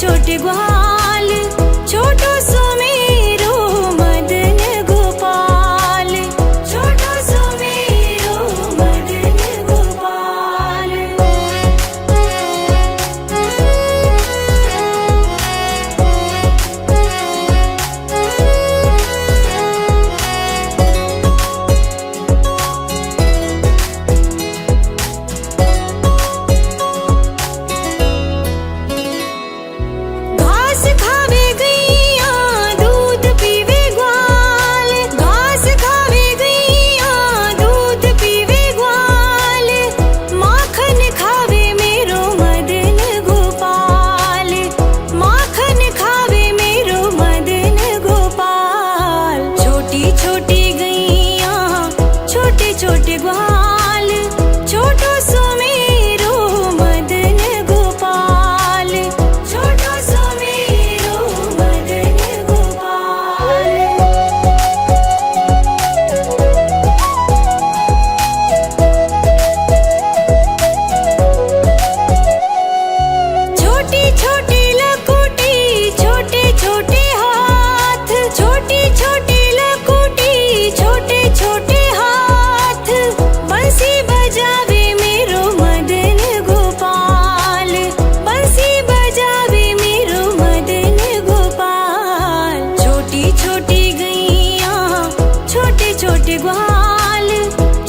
छोटे ग्वाल, छोटो सुमेरो मदन गोपाल, छोटो सुमेरो मदन गोपाल। घास खावे गैया दूध पीवे ग्वाल, घास खावे गैया दूध पीवे ग्वाल, माखन खावे मेरो मदन गोपाल, माखन खावे मेरो मदन गोपाल। छोटी छोटी गैया छोटे छोटे ग्वाल, छोटो सुमेरो मदन गोपाल, छोटो सुमेरो मदन गोपाल। छोटी छोटी लकुटी छोटे छोटे हाथ, छोटी छोटी लकुटी छोटे छोटे हाथ, बंसी बजावे मेरो मदन गोपाल, बंसी बजावे मेरो मदन गोपाल। छोटी छोटी गैया छोटे छोटे ग्वाल,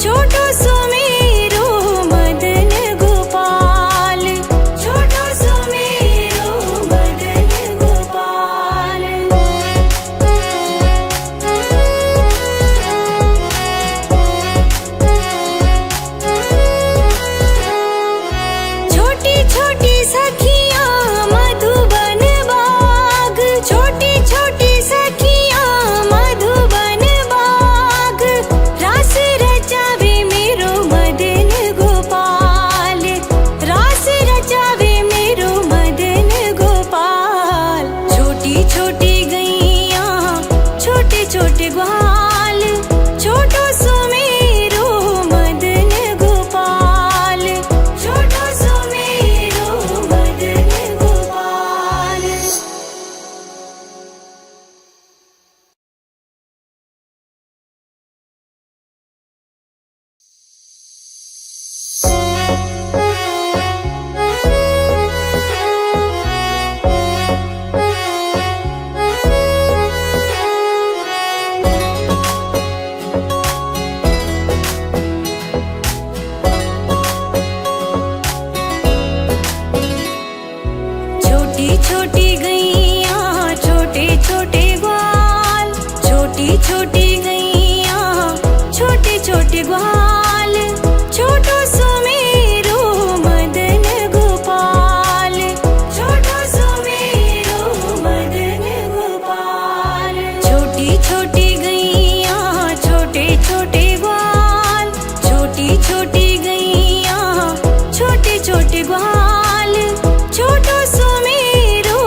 छोटो सुमेरो मदन गोपाल, छोटो सुमेरो मदन गोपाल। छोटी छोटी सखियां मधुबन बाग, छोटी छोटी सखियां मधुबन बाग, रास रचावे मेरो मदन गोपाल, रास रचावे मेरो मदन गोपाल। छोटी छोटी गैया छोटे छोटे ग्वाल, छोटो सुमेरो मदन गोपाल, छोटो सुमेरो मदन गोपाल। छोटी छोटी गैया छोटे छोटे ग्वाल, छोटी छोटी गैया छोटे छोटे ग्वाल, छोटो सुमेरो मदन गोपाल, छोटो सुमेरो मदन गोपाल। छोटी छोटी गैया छोटे छोटे ग्वाल, छोटी छोटी गैया छोटे छोटे ग्वाल, छोटो सुमेरो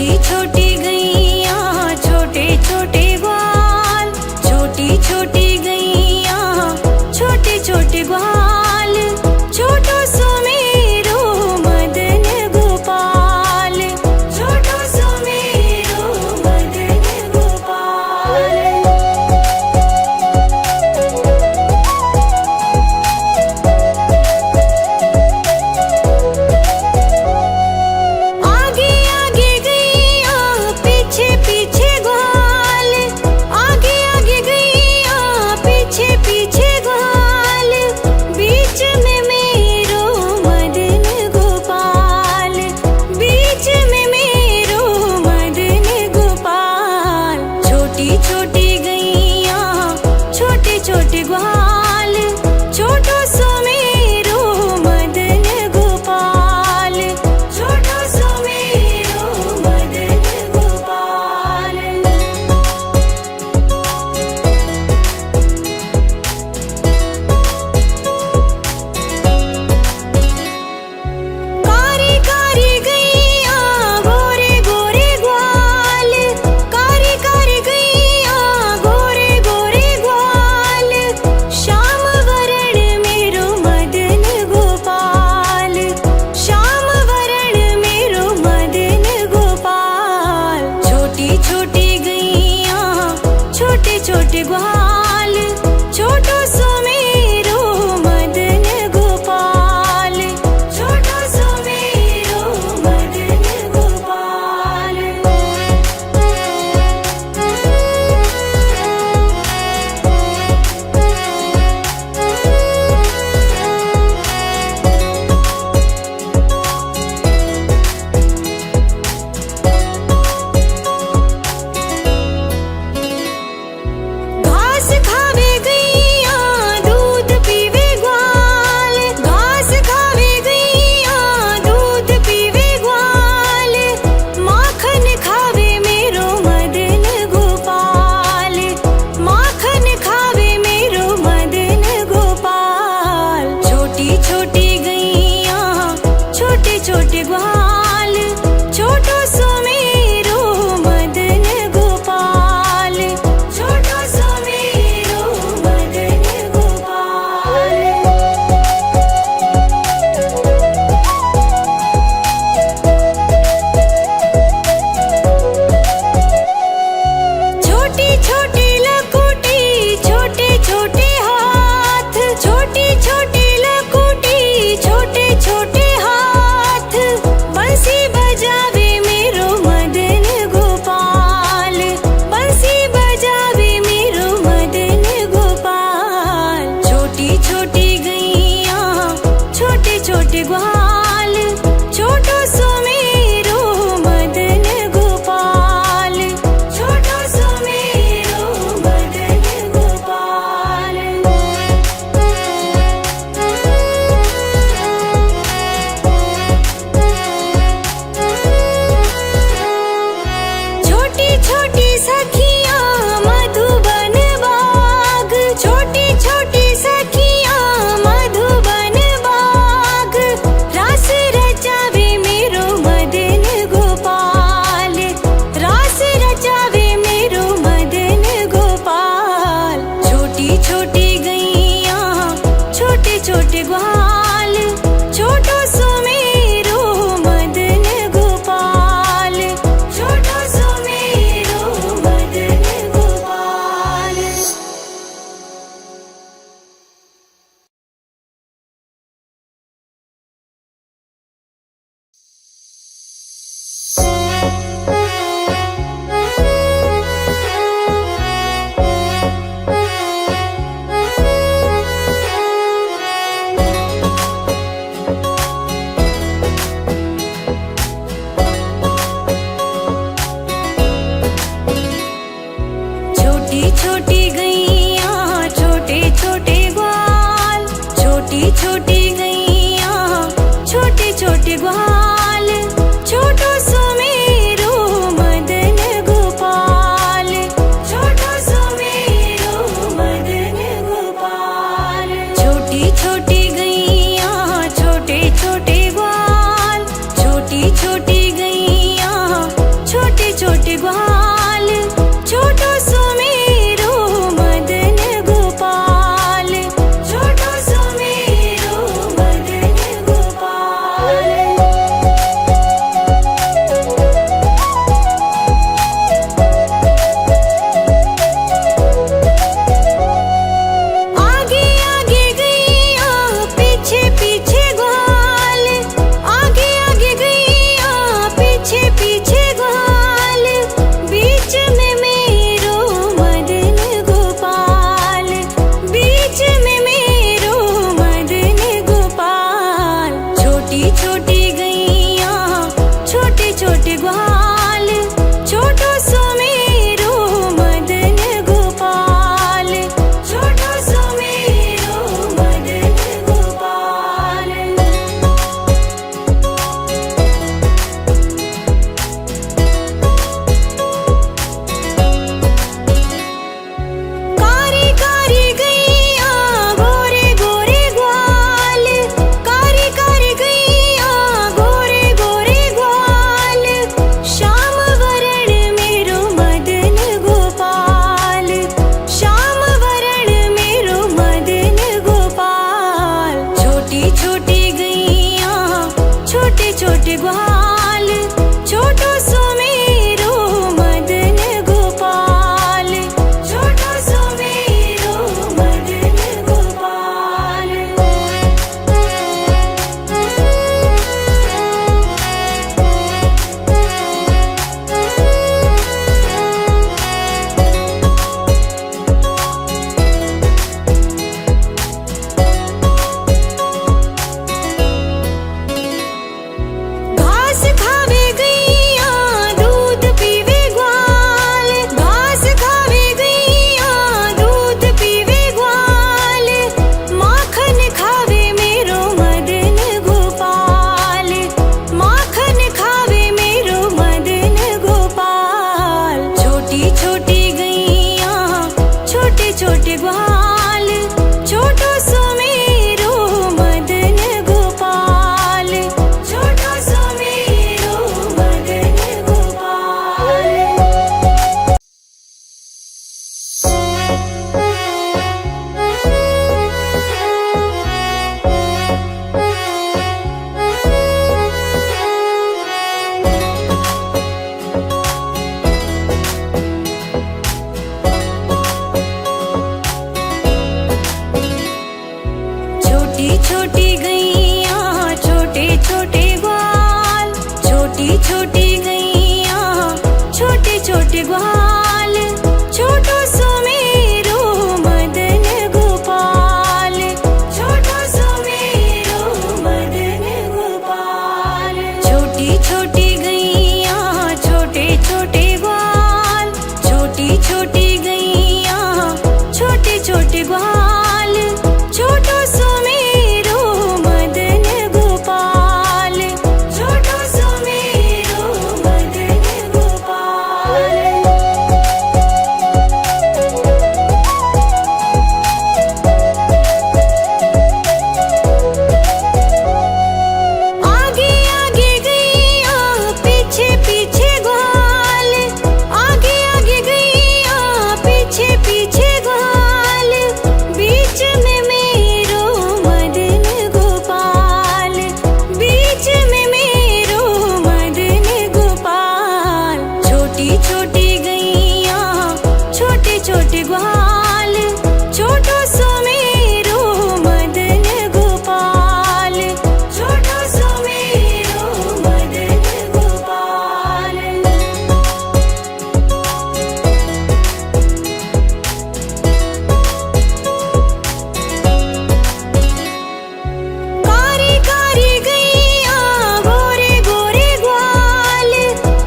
छोटी छोटी गैया छोटे छोटे ग्वाल, छोटी छोटी गैया छोटे छोटे ग्वाल, छोटो सुमेरो मदन गोपाल, छोटो सुमेरो मदन गोपाल। आगे आगे गैया गैया छोटे छोटे ग्वाल, छोटो सुमेरो मदन गोपाल, छोटो सुमेरो मदन गोपाल। छोटी छोटी गैया छोटे छोटे ग्वाल, छोटी छोटी गैया छोटे छोटे ग्वाल, छोटो सुमेरो मदन गोपाल, छोटो सुमेरो मदन गोपाल। आगे आगे गैया पीछे पीछे ग्वाल, आगे आगे गैया पीछे पीछे ग्वाल, बीच में मेरो मदन गोपाल, बीच में मेरो मदन गोपाल। छोटी छोटी गैया छोटे छोटे ग्वाल, छोटो सुमेरो मदन गोपाल, छोटो सुमेरो मदन गोपाल। कारी कारी गैया गोरे गोरे ग्वाल,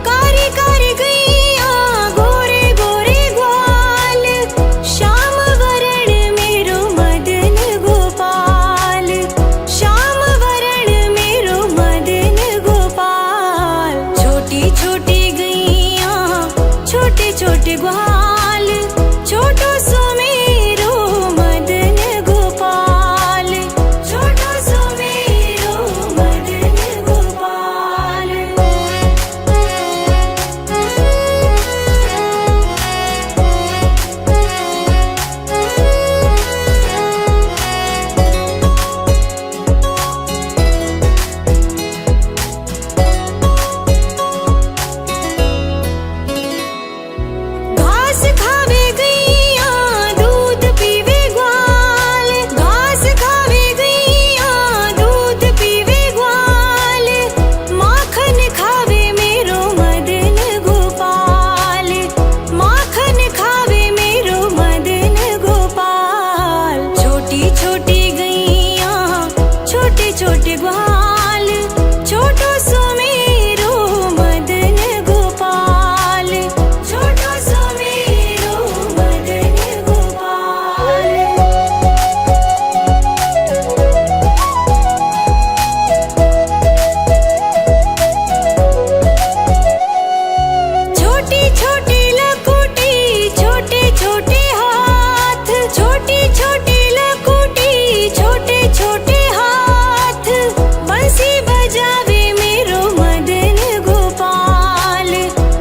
कारी कारी गैया गोरे गोरे ग्वाल, श्याम वरण मेरो मदन गोपाल, श्याम वरण मेरो मदन गोपाल। छोटी छोटी गैया छोटे छोटे ग्वाल, छोटो सुमेरो मदन गोपाल, छोटो सुमेरो मदन गोपाल। घास खावे गैया दूध पीवे ग्वाल, घास खावे गैया दूध पीवे ग्वाल, माखन खावे मेरो मदन गोपाल, माखन खावे मेरो मदन गोपाल। छोटी छोटी गैया छोटे छोटे ग्वाल, छोटो सुमेरो मदन गोपाल, छोटो सुमेरो मदन गोपाल। छोटी छोटी लकुटी छोटे छोटे हाथ, छोटी छोटी लकुटी छोटे छोटे हाथ, बंसी बजावे मेरो मदन गोपाल,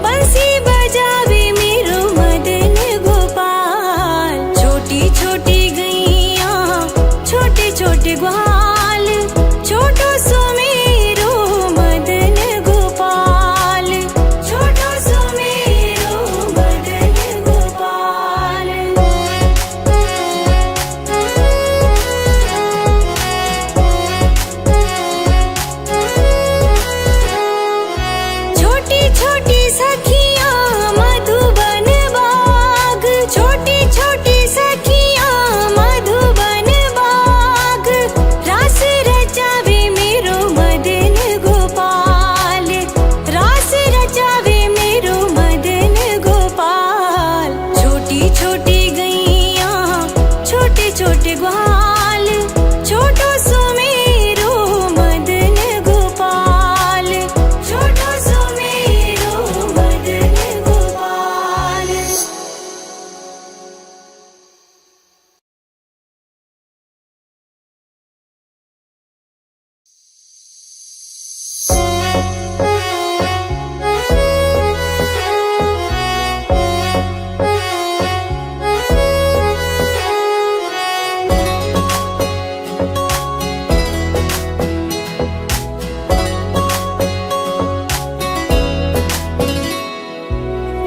बंसी बजावे मेरो मदन गोपाल। छोटी छोटी गैया छोटे छोटे ग्वाल, छोटो सुमेरो मदन गोपाल, छोटो सुमेरो मदन गोपाल। छोटी छोटी सखियां मधुबन बाग, छोटी छोटी सखियां मधुबन बाग, रास रचावे मेरो मदन गोपाल, रास रचावे मेरो मदन गोपाल। छोटी छोटी गैया छोटे छोटे ग्वाल, छोटो सुमेरो मदन गोपाल, छोटो सुमेरो मदन गोपाल।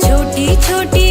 छोटी छोटी